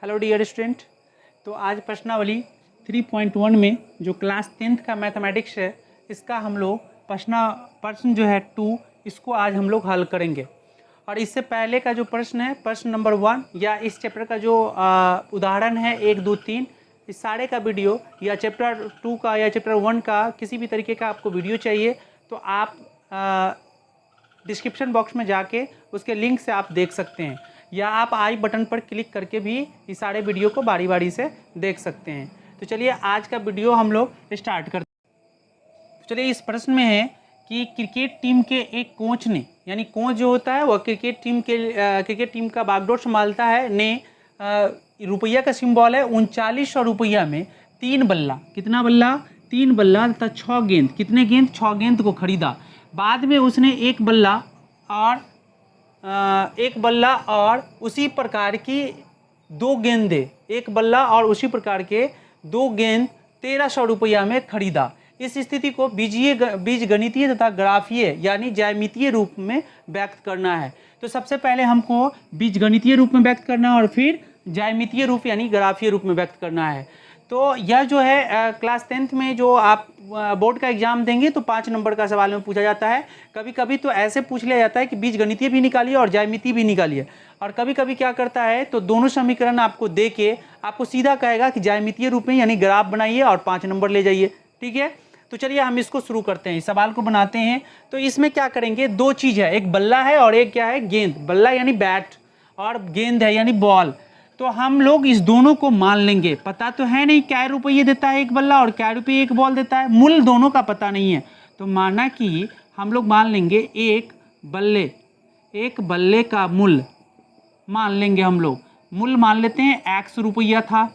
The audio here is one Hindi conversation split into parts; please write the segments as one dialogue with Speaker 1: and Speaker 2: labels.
Speaker 1: Hello dear student. तो आज प्रश्नावली 3.1 में जो क्लास 10th का मैथमेटिक्स है इसका हम लोग प्रश्न जो है 2 इसको आज हम लोग हल करेंगे। और इससे पहले का जो प्रश्न है प्रश्न नंबर 1 या इस चैप्टर का जो उदाहरण है 1 2 3 इस सारे का वीडियो या चैप्टर 2 का या चैप्टर 1 का किसी भी तरीके का आपको वीडियो चाहिए तो आप डिस्क्रिप्शन बॉक्स में जाके उसके लिंक से आप देख सकते हैं या आप आई बटन पर क्लिक करके भी इस सारे वीडियो को बारी बारी से देख सकते हैं। तो चलिए आज का वीडियो हम लोग स्टार्ट करते हैं। तो चलिए इस प्रश्न में है कि क्रिकेट टीम के एक कोच ने, यानी कोच जो होता है वह क्रिकेट टीम का बागडोर संभालता है, ने रुपया का सिंबल है 3900 रुपया में 3 बल्ला, कितना बल्ला 3 बल्ला तथा 6 गेंद, कितने गेंद 6 गेंद को खरीदा। बाद में उसने एक बल्ला और उसी प्रकार की 2 गेंदें, एक बल्ला और उसी प्रकार के 2 गेंद 1300 रुपया में खरीदा। इस स्थिति को बीजगणितीय तथा ग्राफीय यानी ज्यामितीय रूप में व्यक्त करना है। तो सबसे पहले हमको बीजगणितीय रूप में व्यक्त करना है और फिर ज्यामितीय रूप यानी ग्राफीय रूप में व्यक्त करना है। तो यह जो है क्लास 10th में जो आप बोर्ड का एग्जाम देंगे तो 5 नंबर का सवाल में पूछा जाता है। कभी कभी तो ऐसे पूछ लिया जाता है कि बीजगणितीय भी निकालिए और ज्यामितीय भी निकालिए, और कभी कभी क्या करता है तो दोनों समीकरण आपको दे के आपको सीधा कहेगा कि ज्यामितीय रूप में यानी ग्राफ बनाइए और 5 नंबर ले जाइए। ठीक है, तो चलिए हम इसको शुरू करते हैं, इस सवाल को बनाते हैं। तो इसमें क्या करेंगे, 2 चीज़ है, एक बल्ला है और एक क्या है गेंद। बल्ला यानी बैट और गेंद है यानी बॉल। तो हम लोग इस दोनों को मान लेंगे। पता तो है नहीं क्या रुपये देता है एक बल्ला और क्या रुपये एक बॉल देता है, मूल दोनों का पता नहीं है। तो माना कि हम लोग मान लेंगे एक बल्ले का मूल मान लेंगे, हम लोग मूल मान लेते हैं x रुपया था,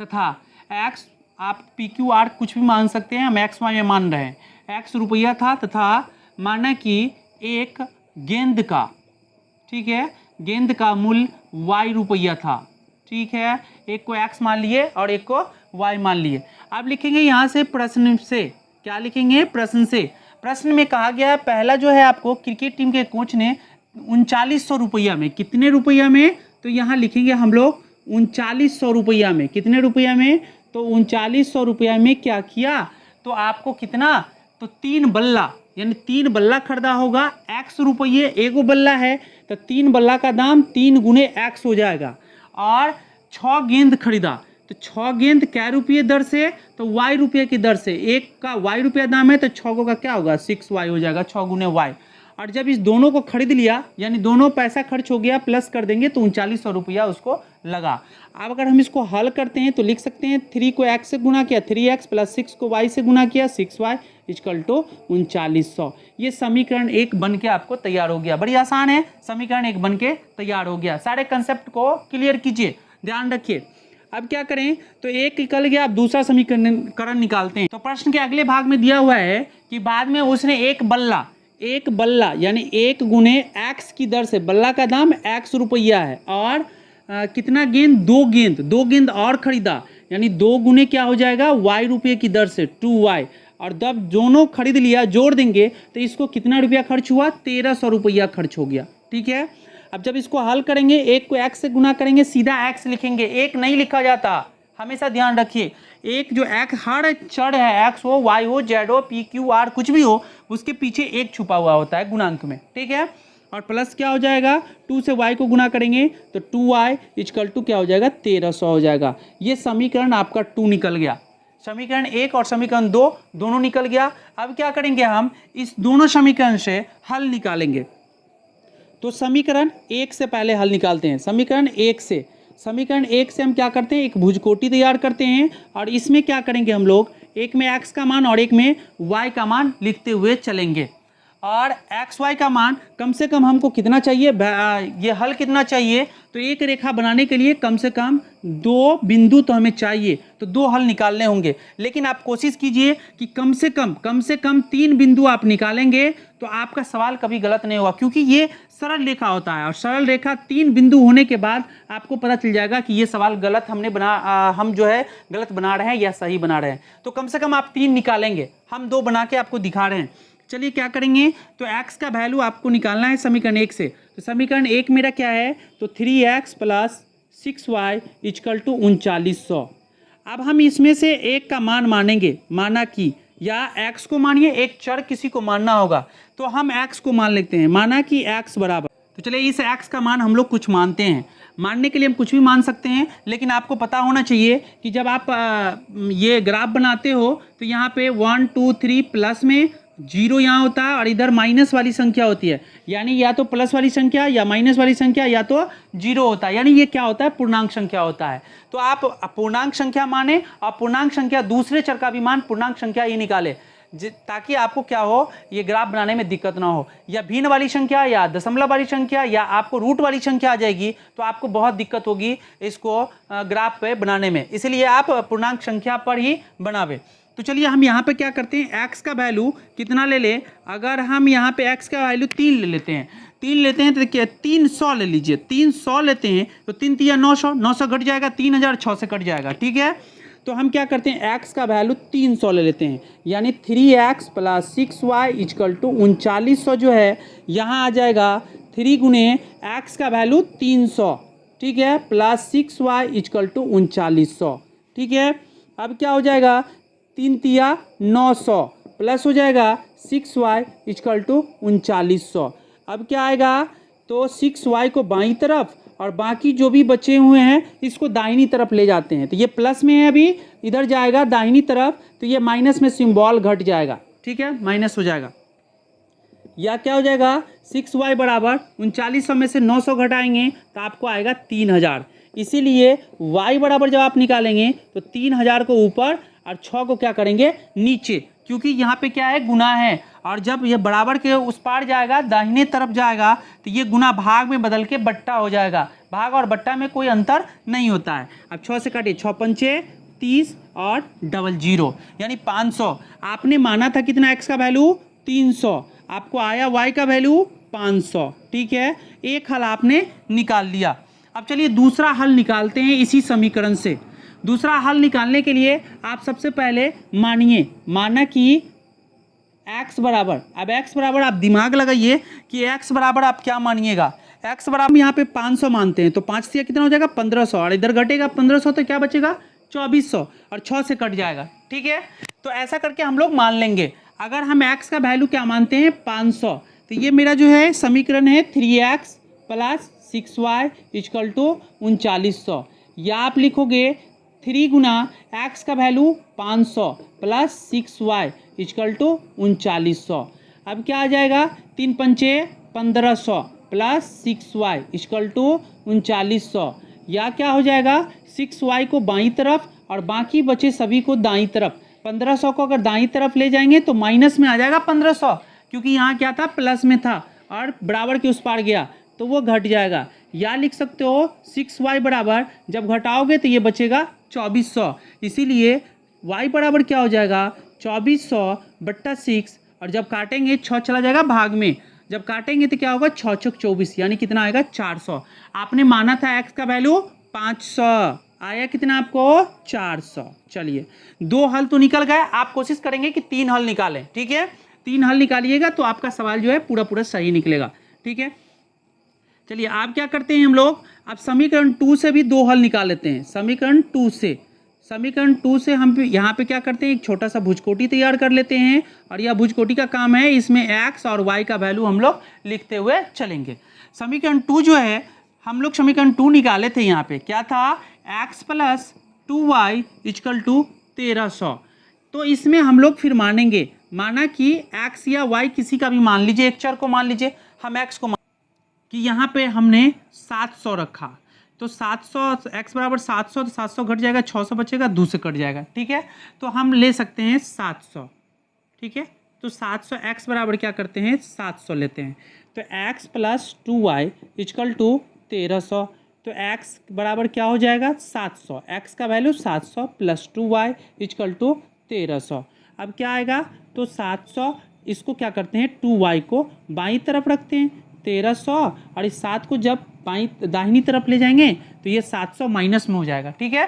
Speaker 1: तथा x आप PQR कुछ भी मान सकते हैं, हम XY में मान रहे हैं, x रुपया था तथा माना कि एक गेंद का, ठीक है, गेंद का मूल y रुपया था। ठीक है, एक को x मान लिए और एक को y मान लिए। अब लिखेंगे यहाँ से प्रश्न से, क्या लिखेंगे प्रश्न से। प्रश्न में कहा गया है पहला जो है आपको क्रिकेट टीम के कोच ने 3900 रुपया में, कितने रुपया में, तो यहाँ लिखेंगे हम लोग 3900 रुपया में, कितने रुपया में, तो 3900 रुपया में क्या किया, तो आपको कितना, तो 3 बल्ला यानी 3 बल्ला खरीदा होगा। x रुपये एगो बल्ला है तो 3 बल्ला का दाम 3 गुने x हो जाएगा। और 6 गेंद खरीदा तो 6 गेंद क्या रुपये दर से, तो y रुपये की दर से, एक का y रुपया दाम है तो 6 का क्या होगा 6y हो जाएगा, 6 गुने y। और जब इस दोनों को खरीद लिया यानी दोनों पैसा खर्च हो गया, प्लस कर देंगे तो 3900 रुपया उसको लगा। अब अगर हम इसको हल करते हैं तो लिख सकते हैं 3 को x से गुना किया 3x प्लस 6 को y से गुना किया 6y इक्वल टू 3900। ये समीकरण 1 बन के आपको तैयार हो गया। बड़ी आसान है, समीकरण 1 बन के तैयार हो गया। सारे कंसेप्ट को क्लियर कीजिए, ध्यान रखिए। अब क्या करें, तो एक निकल गया, अब दूसरा समीकरण निकालते हैं। तो प्रश्न के अगले भाग में दिया हुआ है कि बाद में उसने एक बल्ला यानी 1 गुने x की दर से, बल्ला का दाम x रुपया है और कितना गेंद, 2 गेंद और खरीदा, यानी 2 गुने क्या हो जाएगा y रुपये की दर से 2y। और जब दोनों खरीद लिया जोड़ देंगे तो इसको कितना रुपया खर्च हुआ, 1300 रुपया खर्च हो गया। ठीक है, अब जब इसको हल करेंगे, एक को x से गुना करेंगे, सीधा x लिखेंगे, एक नहीं लिखा जाता, हमेशा ध्यान रखिए। एक जो x हर चर है, x हो y हो z हो PQR कुछ भी हो, उसके पीछे एक छुपा हुआ होता है गुणांक में। ठीक है, और प्लस क्या हो जाएगा, 2 से y को गुना करेंगे तो 2y इक्वल टू क्या हो जाएगा 1300 हो जाएगा। ये समीकरण आपका 2 निकल गया। समीकरण 1 और समीकरण 2 दोनों निकल गया। अब क्या करेंगे, हम इस दोनों समीकरण से हल निकालेंगे। तो समीकरण 1 से पहले हल निकालते हैं। समीकरण 1 से हम क्या करते हैं, एक भुजकोटी तैयार करते हैं और इसमें क्या करेंगे हम लोग, एक में x का मान और एक में y का मान लिखते हुए चलेंगे। और x y का मान कम से कम हमको कितना चाहिए, ये हल कितना चाहिए, तो एक रेखा बनाने के लिए कम से कम 2 बिंदु तो हमें चाहिए, तो 2 हल निकालने होंगे। लेकिन आप कोशिश कीजिए कि कम से कम 3 बिंदु आप निकालेंगे तो आपका सवाल कभी गलत नहीं होगा, क्योंकि ये सरल रेखा होता है और सरल रेखा 3 बिंदु होने के बाद आपको पता चल जाएगा कि ये सवाल गलत हम जो है गलत बना रहे हैं या सही बना रहे हैं। तो कम से कम आप 3 निकालेंगे, हम 2 बना के आपको दिखा रहे हैं। चलिए क्या करेंगे, तो x का वैल्यू आपको निकालना है समीकरण 1 से। तो समीकरण 1 मेरा क्या है, तो 3x plus 6y equal to 3900। अब हम इसमें से एक का मान मानेंगे, माना कि, या x को मानिए, एक चर किसी को मानना होगा, तो हम x को मान लेते हैं। माना कि x बराबर, तो चलिए इस x का मान हम लोग कुछ मानते हैं। मानने के लिए हम कुछ भी मान सकते हैं, लेकिन आपको पता होना चाहिए कि जब आप ये ग्राफ बनाते हो तो यहाँ पे 1 2 3 प्लस में 0 यहाँ होता है और इधर माइनस वाली संख्या होती है, यानी या तो प्लस वाली संख्या या माइनस वाली संख्या या तो 0 होता है, यानी ये क्या होता है, पूर्णांक संख्या होता है। तो आप पूर्णांक संख्या माने और पूर्णांक संख्या दूसरे चर का भी मान पूर्णांक संख्या ही निकाले, ताकि आपको क्या हो, ये ग्राफ बनाने में दिक्कत ना हो। या भिन्न वाली संख्या या दशमलव वाली संख्या या आपको रूट वाली संख्या आ जाएगी तो आपको बहुत दिक्कत होगी इसको ग्राफ पे बनाने में, इसलिए आप पूर्णांक संख्या पर ही बनावे। तो चलिए हम यहाँ पे क्या करते हैं, x का वैल्यू कितना ले लें। अगर हम यहाँ पे x का वैल्यू 3 ले लेते हैं, 3 लेते हैं तो देखिए 300 ले लीजिए, 300 लेते हैं तो 3 3 900, 900 घट जाएगा, 3000 6 से कट जाएगा, ठीक है। तो हम क्या करते हैं, x का वैल्यू 300 ले लेते हैं, यानी 3x plus 6y equal to 3900 जो है यहाँ आ जाएगा 3 गुने x का वैल्यू 300, ठीक है, प्लस 6y इक्वल टू 3900, ठीक है। अब क्या हो जाएगा, 3 तिया 900 प्लस हो जाएगा 6y इक्वल टू 3900। अब क्या आएगा, तो 6y को बाईं तरफ और बाकी जो भी बचे हुए हैं इसको दाहिनी तरफ ले जाते हैं, तो ये प्लस में है, अभी इधर जाएगा दाहिनी तरफ, तो ये माइनस में सिंबल घट जाएगा, ठीक है, माइनस हो जाएगा। या क्या हो जाएगा, 6y बराबर 3900 में से 900 घटाएंगे तो आपको आएगा 3000। इसीलिए y बराबर जब आप निकालेंगे तो 3000 को ऊपर और 6 को क्या करेंगे, नीचे, क्योंकि यहाँ पे क्या है, गुना है, और जब ये बराबर के उस पार जाएगा, दाहिने तरफ जाएगा, तो ये गुना भाग में बदल के बट्टा हो जाएगा। भाग और बट्टा में कोई अंतर नहीं होता है। अब 6 से काटिए, 6 पंचे 30 और 00 यानी 500। आपने माना था कितना, x का वैल्यू 300, आपको आया y का वैल्यू 500, ठीक है। एक हल आपने निकाल लिया। अब चलिए दूसरा हल निकालते हैं इसी समीकरण से। दूसरा हल निकालने के लिए आप सबसे पहले मानिए, माना कि x बराबर, अब x बराबर आप दिमाग लगाइए कि x बराबर आप क्या मानिएगा। x बराबर यहाँ पे 500 मानते हैं, तो 5 से कितना हो जाएगा, 1500, और इधर घटेगा 1500 तो क्या बचेगा, 2400, और 6 से कट जाएगा, ठीक है। तो ऐसा करके हम लोग मान लेंगे। अगर हम x का वैल्यू क्या मानते हैं, 500, तो ये मेरा जो है समीकरण है 3x plus 6y equal to 3900, या आप लिखोगे 3 गुना x का value 500 plus 6y equal to 3900। अब क्या आ जाएगा, 3 पंचे 1500 प्लस 6y इक्वल टू 3900, या क्या हो जाएगा, 6y को बाईं तरफ और बाकी बचे सभी को दाईं तरफ। 1500 को अगर दाईं तरफ ले जाएंगे तो माइनस में आ जाएगा 1500, क्योंकि यहाँ क्या था, प्लस में था और बराबर के उस पार गया तो वो घट जाएगा। या लिख सकते हो 6y बराबर जब घटाओगे तो ये बचेगा 2400, इसीलिए y बराबर क्या हो जाएगा, 2400 बट्टा 6, और जब काटेंगे 6 चला जाएगा भाग में, जब काटेंगे तो क्या होगा, 6 चौक 24, यानी कितना आएगा, 400। आपने माना था x का वैल्यू 500, आया कितना आपको, 400। चलिए 2 हल तो निकल गए, आप कोशिश करेंगे कि 3 हल निकालें, ठीक है। 3 हल निकालिएगा तो आपका सवाल जो है पूरा पूरा सही निकलेगा, ठीक है। चलिए आप क्या करते हैं, हम लोग अब समीकरण 2 से भी 2 हल निकाल लेते हैं। समीकरण 2 से हम यहाँ पे क्या करते हैं, एक छोटा सा भुजकोटी तैयार कर लेते हैं, और यह भुजकोटी का काम है, इसमें x और y का वैल्यू हम लोग लिखते हुए चलेंगे। समीकरण 2 जो है, हम लोग समीकरण 2 निकाले थे, यहाँ पे क्या था, x plus 2y equal to 1300। तो इसमें हम लोग फिर मानेंगे, माना कि x या y किसी का भी मान लीजिए, एक चर को मान लीजिए, हम x को कि यहाँ पे हमने 700 रखा, तो 700 x बराबर 700, तो 700 घट जाएगा, 600 बचेगा, 2 से कट जाएगा, ठीक है। तो हम ले सकते हैं 700, ठीक है। तो 700 x बराबर क्या करते हैं, 700 लेते हैं, तो x plus 2y equal to 1300, तो x बराबर क्या हो जाएगा, 700, x का value 700 plus 2y equal to 1300। अब क्या आएगा, तो 700, इसको क्या करते हैं, 2y को बाईं तरफ रखते हैं, 1300, और इस 7 को जब बाईं दाहिनी तरफ ले जाएंगे तो ये 700 माइनस में हो जाएगा, ठीक है।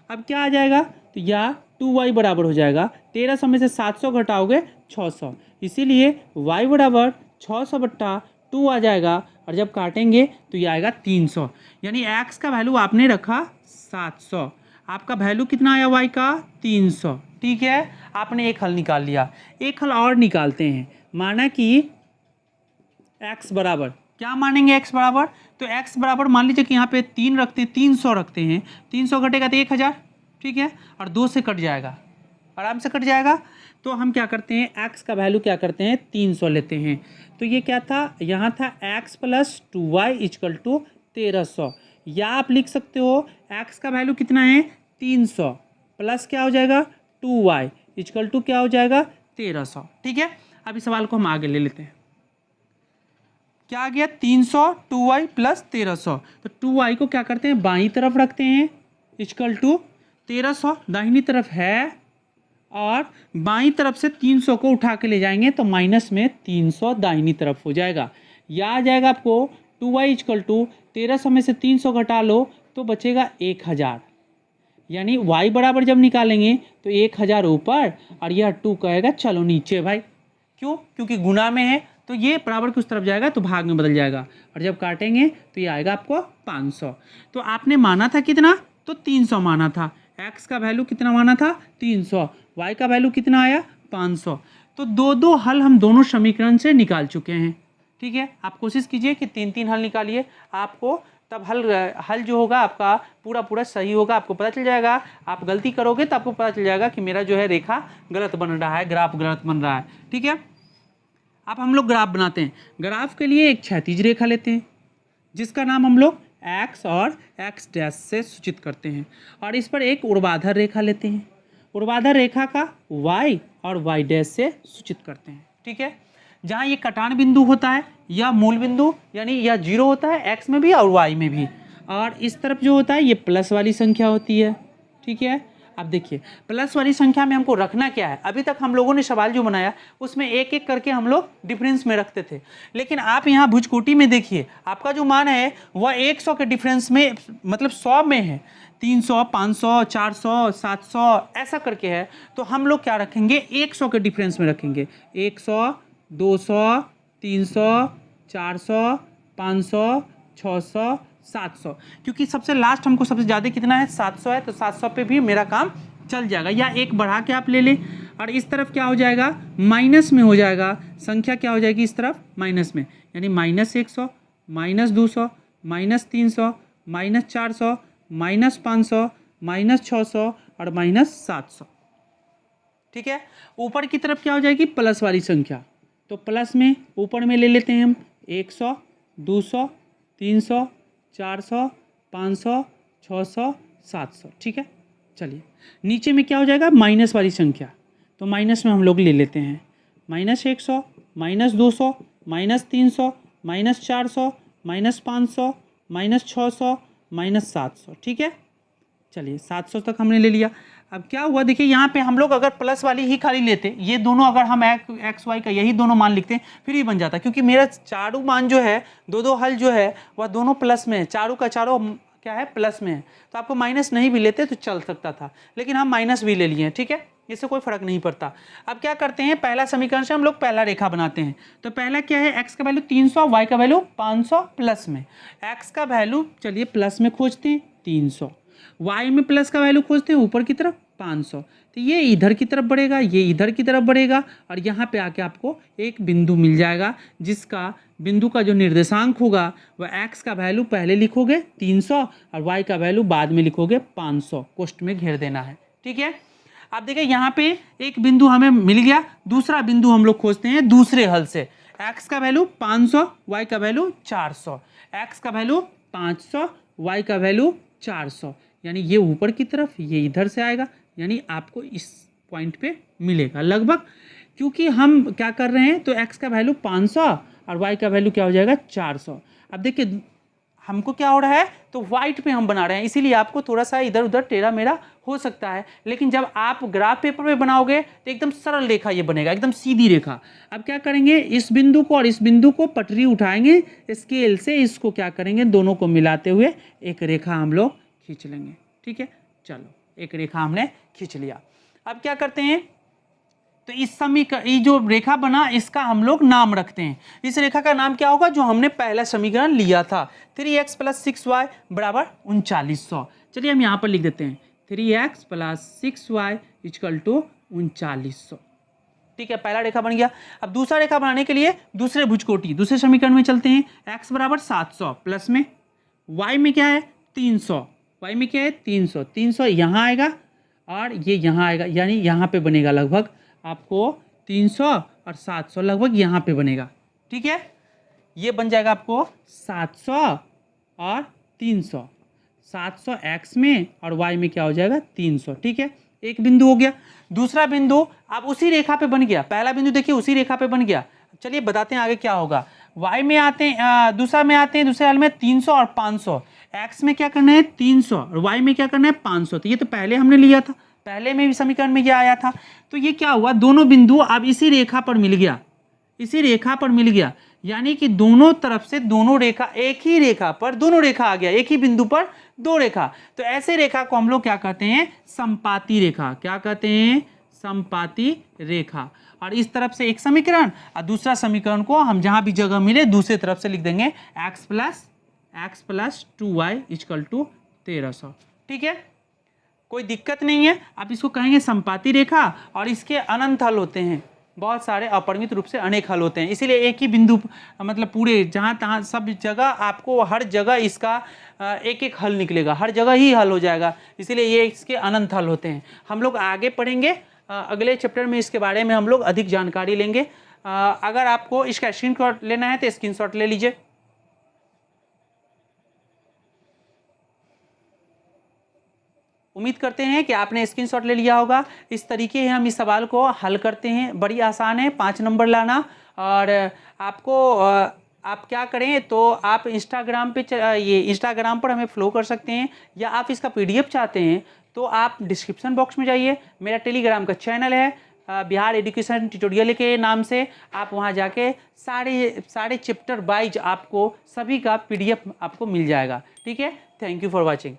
Speaker 1: अब क्या आ जाएगा, तो या 2y बराबर हो जाएगा, 1300 में से 700 घटाओगे 600, इसीलिए y बराबर 600 बट्टा 2 आ जाएगा, और जब काटेंगे तो ये आएगा 300, यानी x का वैल्यू आपने रखा 700, आपका वैल्यू कितना आया y का 300। ठीक है, आपने एक हल निकाल लिया। एक हल और निकालते हैं, माना कि x बराबर, क्या मानेंगे x बराबर, तो x बराबर मान लीजिए कि यहाँ पे 3 रखते हैं, 300 रखते हैं, 300 घटेगा तो 1000, ठीक है, और 2 से कट जाएगा, आराम से कट जाएगा। तो हम क्या करते हैं, x का वैल्यू क्या करते हैं 300 लेते हैं। तो ये क्या था, यहाँ था x plus 2y equal to 1300, या आप लिख सकते हो x का वैल्यू कितना है 300 प्लस क्या हो जाएगा 2y इक्वल टू क्या हो जाएगा 1300। ठीक है, अब इस सवाल को हम आगे ले लेते हैं। क्या आ गया 300 2y प्लस 1300, तो 2y को क्या करते हैं बाईं तरफ रखते हैं इक्वल टू 1300 दाहिनी तरफ है, और बाईं तरफ से 300 को उठा के ले जाएंगे तो माइनस में 300 दाहिनी तरफ हो जाएगा। या आ जाएगा आपको 2y इक्वल टू 1300 में से 300 घटा लो तो बचेगा 1000, यानी y बराबर जब निकालेंगे तो 1000 ऊपर और यह 2 कहेगा चलो नीचे भाई। क्यों, क्योंकि गुना में है तो ये बराबर की उस तरफ जाएगा तो भाग में बदल जाएगा, और जब काटेंगे तो ये आएगा आपको 500। तो आपने माना था कितना, तो 300 माना था, x का वैल्यू कितना माना था 300, y का वैल्यू कितना आया 500। तो दो दो हल हम दोनों समीकरण से निकाल चुके हैं। ठीक है, आप कोशिश कीजिए कि 3-3 हल निकालिए, आपको तब हल जो होगा आपका पूरा पूरा सही होगा, आपको पता चल जाएगा। आप गलती करोगे तो आपको पता चल जाएगा कि मेरा जो है रेखा गलत बन रहा है, ग्राफ गलत बन रहा है। ठीक है, अब हम लोग ग्राफ बनाते हैं। ग्राफ के लिए एक क्षैतिज रेखा लेते हैं जिसका नाम हम लोग x और x डैश से सूचित करते हैं, और इस पर एक ऊर्ध्वाधर रेखा लेते हैं। ऊर्ध्वाधर रेखा का y और y डैश से सूचित करते हैं। ठीक है, जहाँ ये कटान बिंदु होता है या मूल बिंदु, यानी यह 0 होता है x में भी और y में भी, और इस तरफ जो होता है ये प्लस वाली संख्या होती है। ठीक है, अब देखिए प्लस वाली संख्या में हमको रखना क्या है, अभी तक हम लोगों ने सवाल जो बनाया उसमें एक एक करके हम लोग डिफरेंस में रखते थे, लेकिन आप यहाँ भुजकोटी में देखिए आपका जो मान है वह 100 के डिफरेंस में, मतलब 100 में है, 300 500 400 700 ऐसा करके है। तो हम लोग क्या रखेंगे 100 के डिफरेंस में रखेंगे, 100 200 300 400 500 600 700, क्योंकि सबसे लास्ट हमको सबसे ज़्यादा कितना है 700 है, तो 700 पे भी मेरा काम चल जाएगा। या एक बढ़ा के आप ले लें, और इस तरफ क्या हो जाएगा माइनस में हो जाएगा, संख्या क्या हो जाएगी इस तरफ माइनस में, यानी -100 -200 -300 -400 -500 -600 और -700। ठीक है, ऊपर की तरफ क्या हो जाएगी प्लस वाली संख्या, तो प्लस में ऊपर में ले लेते हैं हम 100 200 300 400 500 600 700। ठीक है, चलिए नीचे में क्या हो जाएगा माइनस वाली संख्या, तो माइनस में हम लोग ले लेते हैं -100 -200 -300 -400 -500 -600 -700। ठीक है, चलिए 700 तक हमने ले लिया। अब क्या हुआ देखिए, यहाँ पे हम लोग अगर प्लस वाली ही खाली लेते, ये दोनों अगर हम एक्स वाई का यही दोनों मान लिखते फिर ही बन जाता, क्योंकि मेरा चारों मान जो है दो हल जो है वह दोनों प्लस में है, चारों का चारों क्या है प्लस में है, तो आपको माइनस नहीं भी लेते तो चल सकता था, लेकिन हम माइनस भी ले लिए हैं। ठीक है, इससे कोई फर्क नहीं पड़ता। अब क्या करते हैं, पहला समीकरण से हम लोग पहला रेखा बनाते हैं। तो पहला क्या है, x का वैल्यू 300 y का वैल्यू 500 प्लस में, x का वैल्यू चलिए प्लस में खोजते हैं 300, y में प्लस का वैल्यू खोजते हैं ऊपर की तरफ 500, तो ये इधर की तरफ बढ़ेगा, ये इधर की तरफ बढ़ेगा, और यहाँ पे आके आपको एक बिंदु मिल जाएगा जिसका बिंदु का जो निर्देशांक होगा वह x का वैल्यू पहले लिखोगे 300 और y का वैल्यू बाद में लिखोगे 500, कोष्ठ में घेर देना है। ठीक है, आप देखिए यहाँ पे एक बिंदु हमें मिल गया, दूसरा बिंदु हम लोग खोजते हैं दूसरे हल से। x का वैल्यू 500 y का वैल्यू 400, x का वैल्यू 500 y का वैल्यू 400, यानी ये ऊपर की तरफ ये इधर से आएगा, यानी आपको इस पॉइंट पे मिलेगा लगभग, क्योंकि हम क्या कर रहे हैं तो x का वैल्यू 500 और y का वैल्यू क्या हो जाएगा 400। अब देखिए हमको क्या हो रहा है, तो वाइट पे हम बना रहे हैं, इसीलिए आपको थोड़ा सा इधर उधर टेढ़ा मेढ़ा हो सकता है, लेकिन जब आप ग्राफ पेपर पे बनाओगे तो एकदम सरल रेखा ये बनेगा, एकदम सीधी रेखा। अब क्या करेंगे, इस बिंदु को और इस बिंदु को पटरी उठाएंगे स्केल से, इसको क्या करेंगे दोनों को मिलाते हुए एक रेखा हम लोग खींच लेंगे। ठीक है, चलो एक रेखा हमने खींच लिया। अब क्या करते हैं, तो ये जो रेखा बना इसका हम लोग नाम रखते हैं। इस रेखा का नाम क्या होगा, जो हमने पहला समीकरण लिया था, 3x + 6y बराबर 3900। चलिए हम यहाँ पर लिख देते हैं 3x + 6y = 3900। ठीक है, पहला रेखा बन गया। अब दूसरा रेखा बनाने के लिए दूसरे भुजकोटी दूसरे समीकरण में चलते हैं। x बराबर 700 प्लस में y में क्या है 300, y में क्या है 300, 300 यहाँ आएगा और ये यहाँ आएगा, यानी यहाँ पे बनेगा लगभग आपको 300 और 700 लगभग यहाँ पे बनेगा। ठीक है, ये बन जाएगा आपको 700 और 300, 700 x में और y में क्या हो जाएगा 300। ठीक है, एक बिंदु हो गया। दूसरा बिंदु अब उसी रेखा पे बन गया, पहला बिंदु देखिए उसी रेखा पे बन गया। चलिए बताते हैं आगे क्या होगा। y में आते हैं, दूसरा में आते हैं, दूसरे हाल में 300 और 500। x में क्या करना है 300 और y में क्या करना है 500। तो ये तो पहले हमने लिया था, पहले में भी समीकरण में ये आया था। तो ये क्या हुआ, दोनों बिंदु अब इसी रेखा पर मिल गया, इसी रेखा पर मिल गया, यानी कि दोनों तरफ से दोनों रेखा एक ही रेखा पर दोनों रेखा आ गया, एक ही बिंदु पर दो रेखा। तो ऐसे रेखा को हम लोग क्या कहते हैं, समपाती रेखा। क्या कहते हैं, समपाती रेखा। और इस तरफ से एक समीकरण और दूसरा समीकरण को हम जहां भी जगह मिले दूसरे तरफ से लिख देंगे x + 2y = 1300। ठीक है, कोई दिक्कत नहीं है। आप इसको कहेंगे समपाती रेखा और इसके अनंत हल होते हैं, बहुत सारे अपरिमित रूप से अनेक हल होते हैं। इसीलिए एक ही बिंदु मतलब पूरे जहाँ तहाँ सब जगह आपको हर जगह इसका एक एक हल निकलेगा, हर जगह ही हल हो जाएगा, इसीलिए ये इसके अनंत हल होते हैं। हम लोग आगे पढ़ेंगे, अगले चैप्टर में इसके बारे में हम लोग अधिक जानकारी लेंगे। अगर आपको इसका स्क्रीनशॉट लेना है तो स्क्रीनशॉट ले लीजिए। उम्मीद करते हैं कि आपने स्क्रीनशॉट ले लिया होगा। इस तरीके हम इस सवाल को हल करते हैं, बड़ी आसान है, 5 नंबर लाना। और आपको आप क्या करें तो आप इंस्टाग्राम पे ये इंस्टाग्राम पर हमें फॉलो कर सकते हैं, या आप इसका PDF चाहते हैं तो आप डिस्क्रिप्शन बॉक्स में जाइए, मेरा टेलीग्राम का चैनल है बिहार एजुकेशन ट्यूटोरियल के नाम से। आप वहां जाके सारे चैप्टर वाइज आपको सभी का PDF आपको मिल जाएगा। ठीक है, थैंक यू फॉर वॉचिंग।